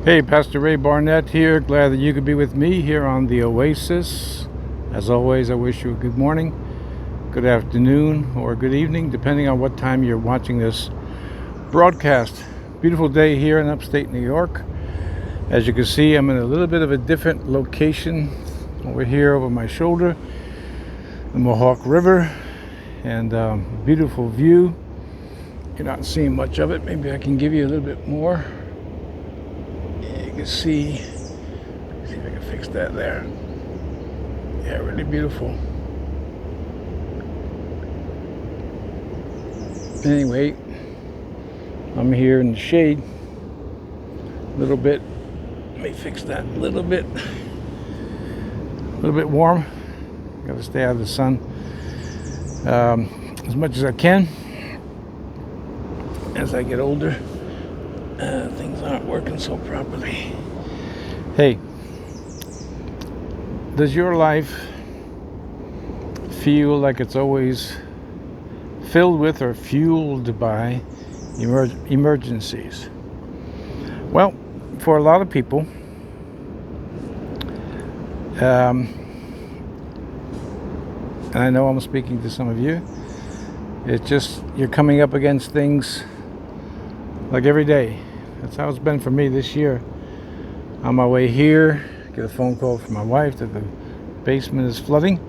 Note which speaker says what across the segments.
Speaker 1: Hey, Pastor Ray Barnett here. Glad that you could be with me here on the Oasis. As always, I wish you a good morning, good afternoon, or good evening, depending on what time you're watching this broadcast. Beautiful day here in upstate New York. As you can see, I'm in a little bit of a different location over here over my shoulder, the Mohawk River, and beautiful view. You're not seeing much of it. Maybe I can give you a little bit more. You can see if I can fix that there. Yeah, really beautiful. Anyway, I'm here in the shade a little bit. Let me fix that a little bit warm. Gotta stay out of the sun as much as I can. As I get older, things aren't working so properly. Hey, does your life feel like it's always filled with or fueled by emergencies? Well, for a lot of people, and I know I'm speaking to some of you, it's just you're coming up against things like every day. That's how it's been for me this year. On my way here, get a phone call from my wife that the basement is flooding,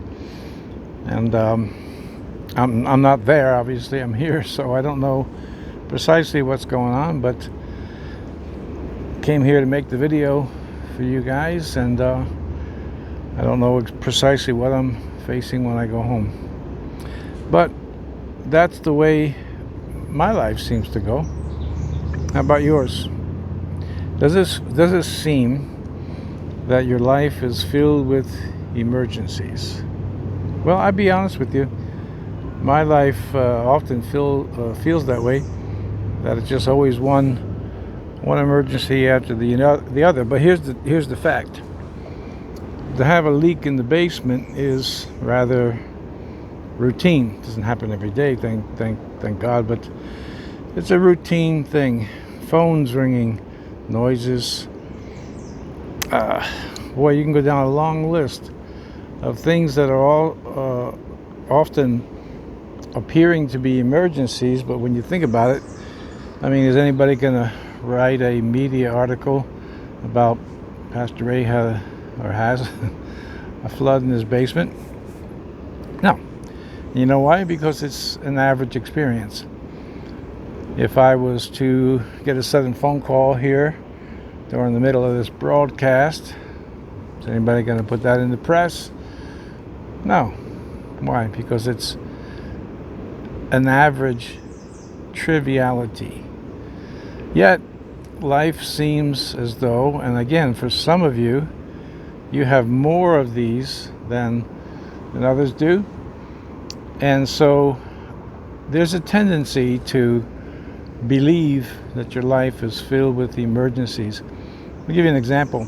Speaker 1: and I'm not there. Obviously, I'm here, so I don't know precisely what's going on. But came here to make the video for you guys, and I don't know precisely what I'm facing when I go home. But that's the way my life seems to go. How about yours? Does it seem that your life is filled with emergencies? Well, I'll be honest with you. My life often feels that way. That it's just always one emergency after the other. But here's the fact. To have a leak in the basement is rather routine. It doesn't happen every day, thank God, but it's a routine thing. Phones ringing, noises. Boy, you can go down a long list of things that are all often appearing to be emergencies, but when you think about it, I mean, is anybody going to write a media article about Pastor Ray has a flood in his basement? No. You know why? Because it's an average experience. If I was to get a sudden phone call here during the middle of this broadcast, is anybody going to put that in the press? No. Why? Because it's an average triviality. Yet, life seems as though, and again, for some of you, you have more of these than others do. And so there's a tendency to believe that your life is filled with emergencies. I'll give you an example.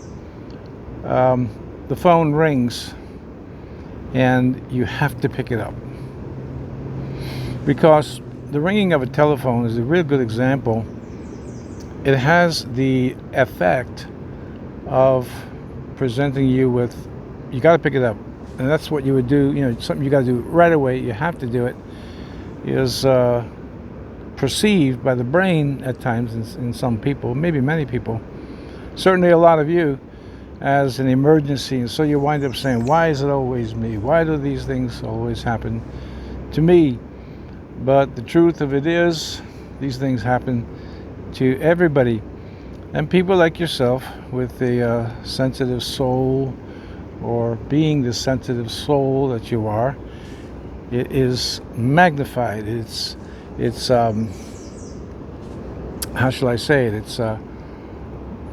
Speaker 1: The phone rings and you have to pick it up. Because the ringing of a telephone is a real good example. It has the effect of presenting you with, you got to pick it up. And that's what you would do, something you got to do right away. You have to do it. Is perceived by the brain at times in some people, maybe many people, certainly a lot of you, as an emergency. And so you wind up saying, why is it always me? Why do these things always happen to me? But the truth of it is, these things happen to everybody. And people like yourself with a sensitive soul, or being the sensitive soul that you are, it is magnified. It's how shall I say it? It's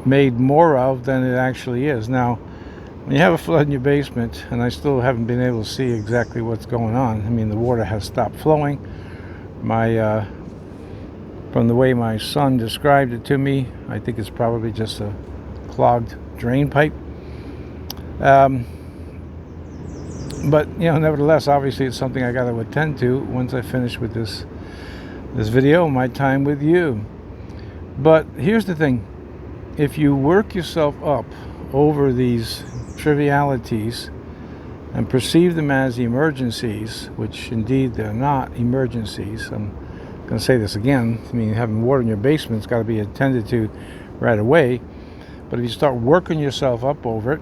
Speaker 1: made more of than it actually is. Now, when you have a flood in your basement, and I still haven't been able to see exactly what's going on. I mean, the water has stopped flowing. From the way my son described it to me, I think it's probably just a clogged drain pipe. But nevertheless, obviously it's something I got to attend to once I finish with this video, my time with you. But here's the thing. if you work yourself up over these trivialities and perceive them as emergencies, which indeed they're not emergencies. I'm going to say this again. I mean, having water in your basement's got to be attended to right away. But if you start working yourself up over it,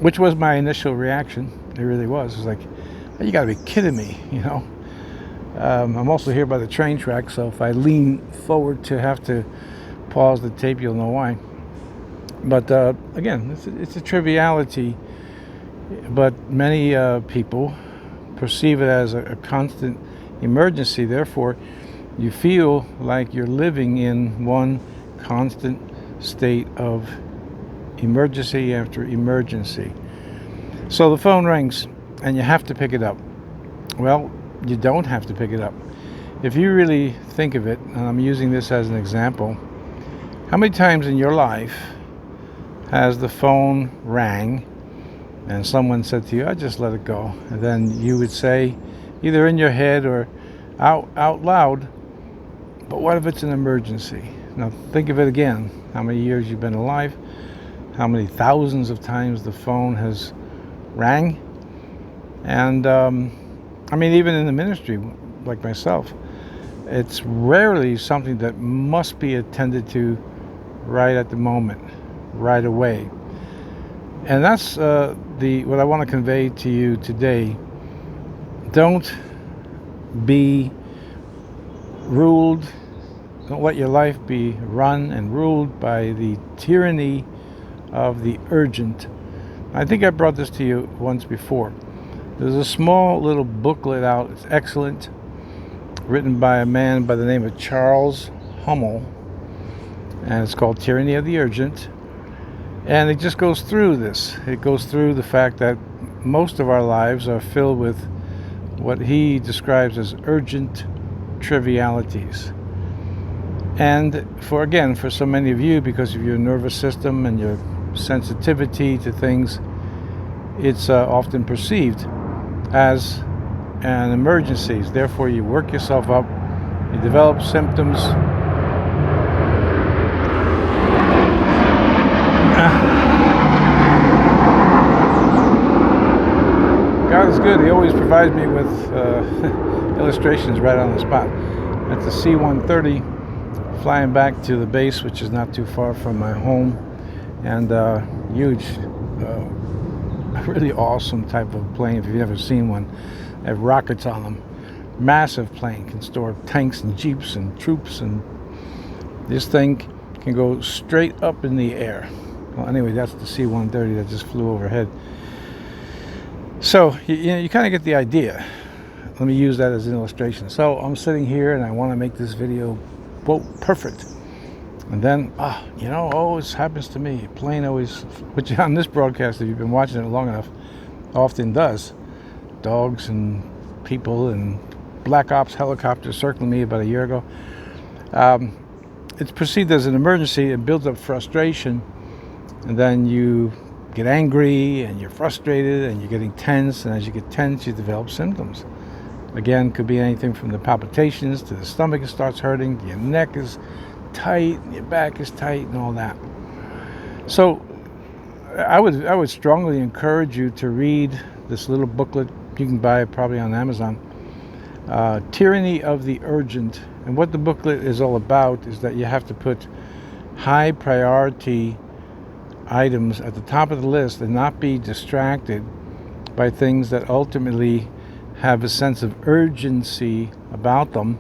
Speaker 1: which was my initial reaction, it really was. It's like, you got to be kidding me, you know. I'm also here by the train track, so if I lean forward to have to pause the tape, you'll know why. But again, it's a triviality, but many people perceive it as a constant emergency. Therefore, you feel like you're living in one constant state of emergency after emergency. So the phone rings and you have to pick it up. Well, you don't have to pick it up. If you really think of it, and I'm using this as an example, how many times in your life has the phone rang and someone said to you, I just let it go? And then you would say, either in your head or out loud, but what if it's an emergency? Now think of it again. How many years you've been alive? How many thousands of times the phone has rang? And I mean, even in the ministry, like myself, it's rarely something that must be attended to right at the moment, right away. And that's what I want to convey to you today. Don't be ruled, don't let your life be run and ruled by the tyranny of the urgent. I think I brought this to you once before. There's a small little booklet out. It's excellent, written by a man by the name of Charles Hummel, and it's called Tyranny of the Urgent. And it just goes through this. It goes through the fact that most of our lives are filled with what he describes as urgent trivialities. And for so many of you, because of your nervous system and your sensitivity to things, it's often perceived as an emergency. Therefore, you work yourself up, you develop symptoms. God is good. He always provides me with illustrations right on the spot. At the C-130, flying back to the base, which is not too far from my home, and huge, really awesome type of plane. If you've ever seen one, they have rockets on them. Massive plane, can store tanks and jeeps and troops, and this thing can go straight up in the air. Well, anyway, that's the C-130 that just flew overhead. So you kind of get the idea. Let me use that as an illustration. So I'm sitting here and I want to make this video, quote, perfect. And then, always happens to me. A plane always, which on this broadcast, if you've been watching it long enough, often does. Dogs and people and black ops helicopters circling me about a year ago. It's perceived as an emergency. It builds up frustration. And then you get angry and you're frustrated and you're getting tense. And as you get tense, you develop symptoms. Again, could be anything from the palpitations to the stomach starts hurting, your neck is tight, your back is tight, and all that. So I would strongly encourage you to read this little booklet. You can buy it probably on Amazon. Tyranny of the Urgent. And what the booklet is all about is that you have to put high priority items at the top of the list and not be distracted by things that ultimately have a sense of urgency about them,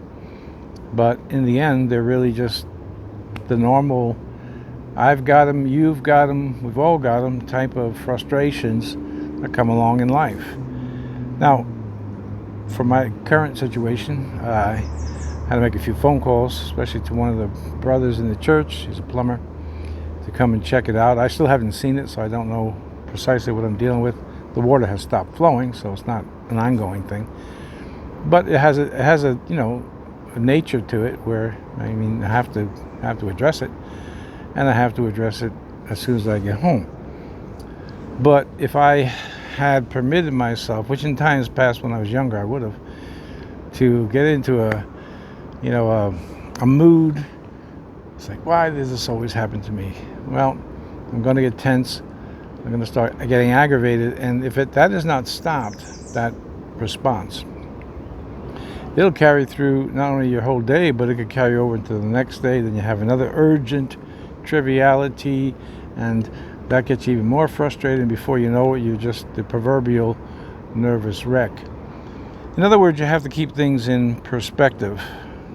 Speaker 1: but in the end they're really just the normal I've got them, you've got them, we've all got them type of frustrations that come along in life. Now, for my current situation, I had to make a few phone calls, especially to one of the brothers in the church. He's a plumber, to come and check it out. I still haven't seen it, so I don't know precisely what I'm dealing with. The water has stopped flowing, so it's not an ongoing thing. But it has a a nature to it where I have to address it, and I have to address it as soon as I get home. But if I had permitted myself, which in times past when I was younger I would have, to get into a mood It's like, why does this always happen to me? Well, I'm going to get tense. I'm going to start getting aggravated. And if that is not stopped, that response, it'll carry through not only your whole day, but it could carry over into the next day. Then you have another urgent triviality, and that gets you even more frustrated. And before you know it, you're just the proverbial nervous wreck. In other words, you have to keep things in perspective.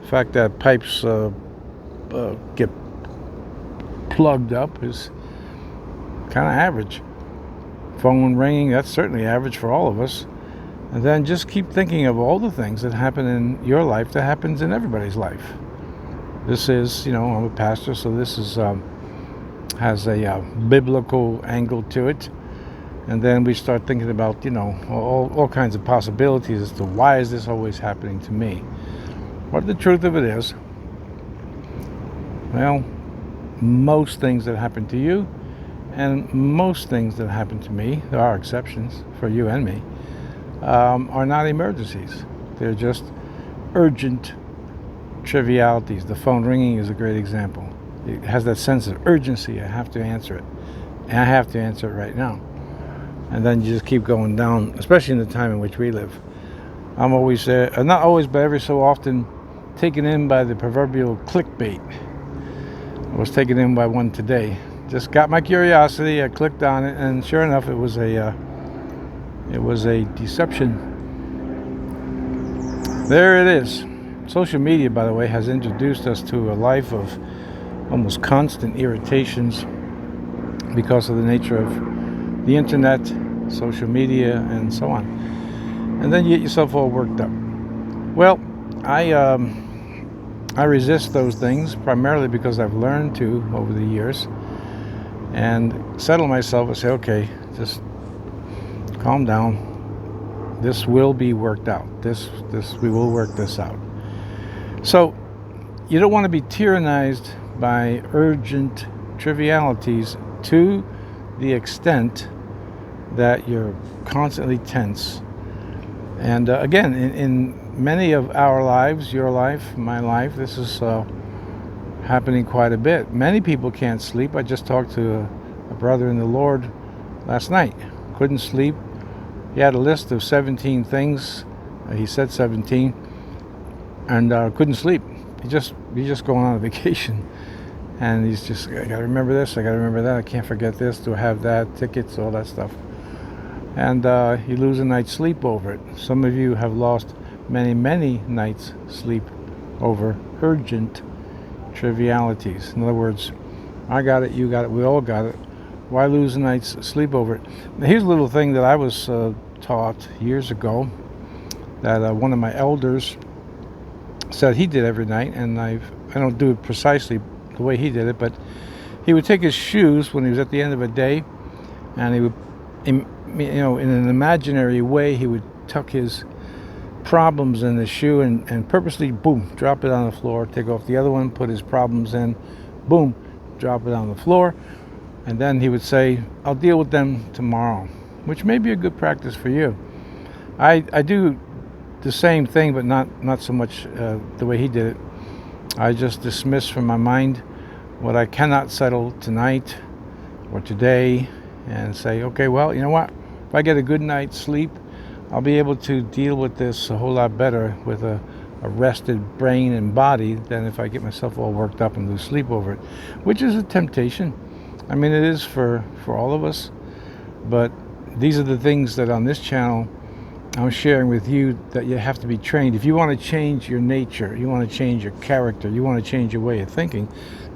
Speaker 1: The fact that pipes get plugged up is kind of average. Phone ringing, that's certainly average for all of us. And then just keep thinking of all the things that happen in your life that happens in everybody's life. This is, I'm a pastor, so this is has a biblical angle to it. And then we start thinking about, all kinds of possibilities as to why is this always happening to me. But the truth of it is, well, most things that happen to you and most things that happen to me, there are exceptions for you and me, are not emergencies. They're just urgent trivialities. The phone ringing is a great example. It has that sense of urgency. I have to answer it. And I have to answer it right now. And then you just keep going down, especially in the time in which we live. I'm always, not always, but every so often, taken in by the proverbial clickbait. I was taken in by one today. Just got my curiosity. I clicked on it, and sure enough, it was a deception. There it is. Social media, by the way, has introduced us to a life of almost constant irritations because of the nature of the internet, social media, and so on. And then you get yourself all worked up. Well, I resist those things primarily because I've learned to over the years and settle myself and say, okay, just calm down. This will be worked out. We will work this out. So you don't want to be tyrannized by urgent trivialities to the extent that you're constantly tense. And again, in many of our lives, your life, my life, this is happening quite a bit. Many people can't sleep. I just talked to a brother in the Lord last night. Couldn't sleep. He had a list of 17 things. He said 17, and couldn't sleep. He's just going on a vacation. And he's just, I got to remember this, I got to remember that, I can't forget this, do I have that, tickets, all that stuff. And you lose a night's sleep over it. Some of you have lost many, many nights' sleep over urgent trivialities. In other words, I got it, you got it, we all got it. Why lose a night's sleep over it? Now, here's a little thing that I was taught years ago that one of my elders said he did every night, and I don't do it precisely the way he did it, but he would take his shoes when he was at the end of a day, and he would, in an imaginary way, he would tuck his problems in the shoe and purposely, boom, drop it on the floor, take off the other one, put his problems in, boom, drop it on the floor, and then he would say, I'll deal with them tomorrow, which may be a good practice for you. I do the same thing, but not so much the way he did it. I just dismiss from my mind what I cannot settle tonight or today and say, okay, well, you know what? If I get a good night's sleep, I'll be able to deal with this a whole lot better with a rested brain and body than if I get myself all worked up and lose sleep over it, which is a temptation. I mean, it is for all of us, but these are the things that on this channel I'm sharing with you that you have to be trained. If you want to change your nature, you want to change your character, you want to change your way of thinking,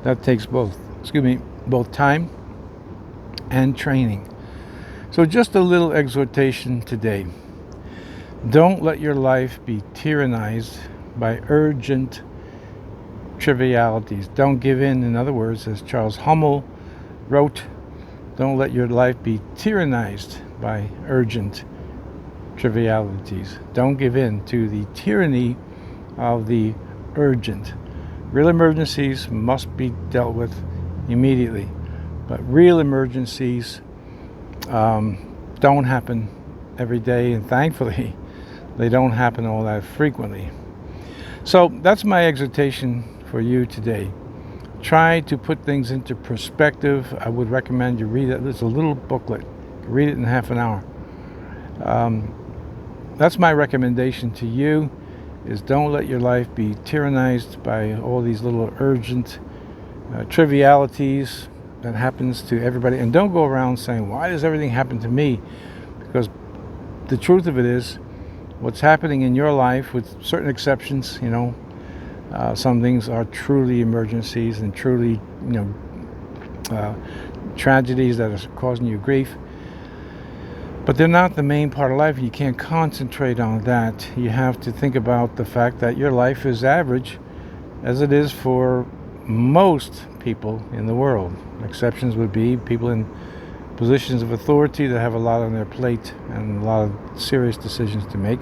Speaker 1: that takes both time and training. So just a little exhortation today. Don't let your life be tyrannized by urgent trivialities. Don't give in other words, as Charles Hummel wrote, don't let your life be tyrannized by urgent trivialities. Don't give in to the tyranny of the urgent. Real emergencies must be dealt with immediately, but real emergencies don't happen every day, and thankfully they don't happen all that frequently. So that's my exhortation for you today. try to put things into perspective. I would recommend you read it. It's a little booklet. Read it in half an hour. That's my recommendation to you, is don't let your life be tyrannized by all these little urgent trivialities that happens to everybody. And don't go around saying, why does everything happen to me? Because the truth of it is, what's happening in your life, with certain exceptions, some things are truly emergencies and truly, tragedies that are causing you grief. But they're not the main part of life. You can't concentrate on that. You have to think about the fact that your life is average, as it is for most people in the world. Exceptions would be people in positions of authority that have a lot on their plate and a lot of serious decisions to make.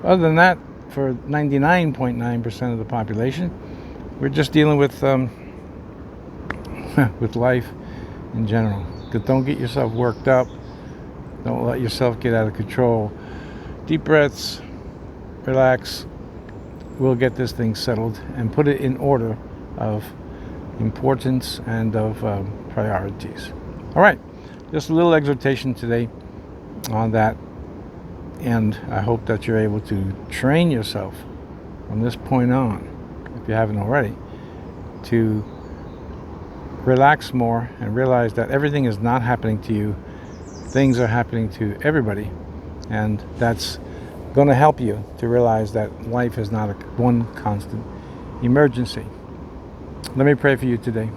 Speaker 1: Other than that, for 99.9% of the population, we're just dealing with with life in general. Don't get yourself worked up. Don't let yourself get out of control. Deep breaths, relax. We'll get this thing settled and put it in order of importance and of priorities. All right, just a little exhortation today on that. And I hope that you're able to train yourself from this point on, if you haven't already, to relax more and realize that everything is not happening to you. Things are happening to everybody, and that's going to help you to realize that life is not one constant emergency. Let me pray for you today.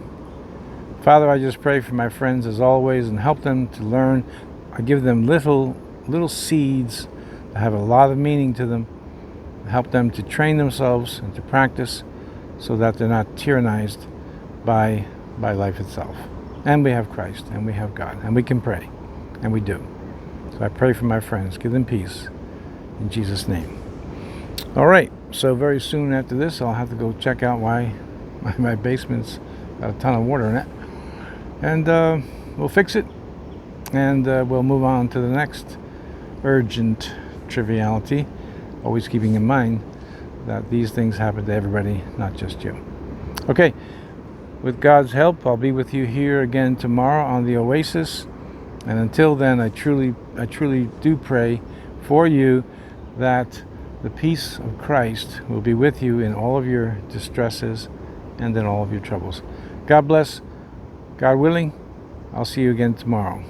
Speaker 1: Father, I just pray for my friends as always and help them to learn. I give them little seeds that have a lot of meaning to them. Help them to train themselves and to practice so that they're not tyrannized by life itself. And we have Christ, and we have God, and we can pray. And we do. So I pray for my friends. Give them peace. In Jesus' name. All right. So very soon after this, I'll have to go check out why my basement's got a ton of water in it. And we'll fix it. And we'll move on to the next urgent triviality. Always keeping in mind that these things happen to everybody, not just you. Okay. With God's help, I'll be with you here again tomorrow on the Oasis. And until then, I truly do pray for you that the peace of Christ will be with you in all of your distresses and in all of your troubles. God bless. God willing, I'll see you again tomorrow.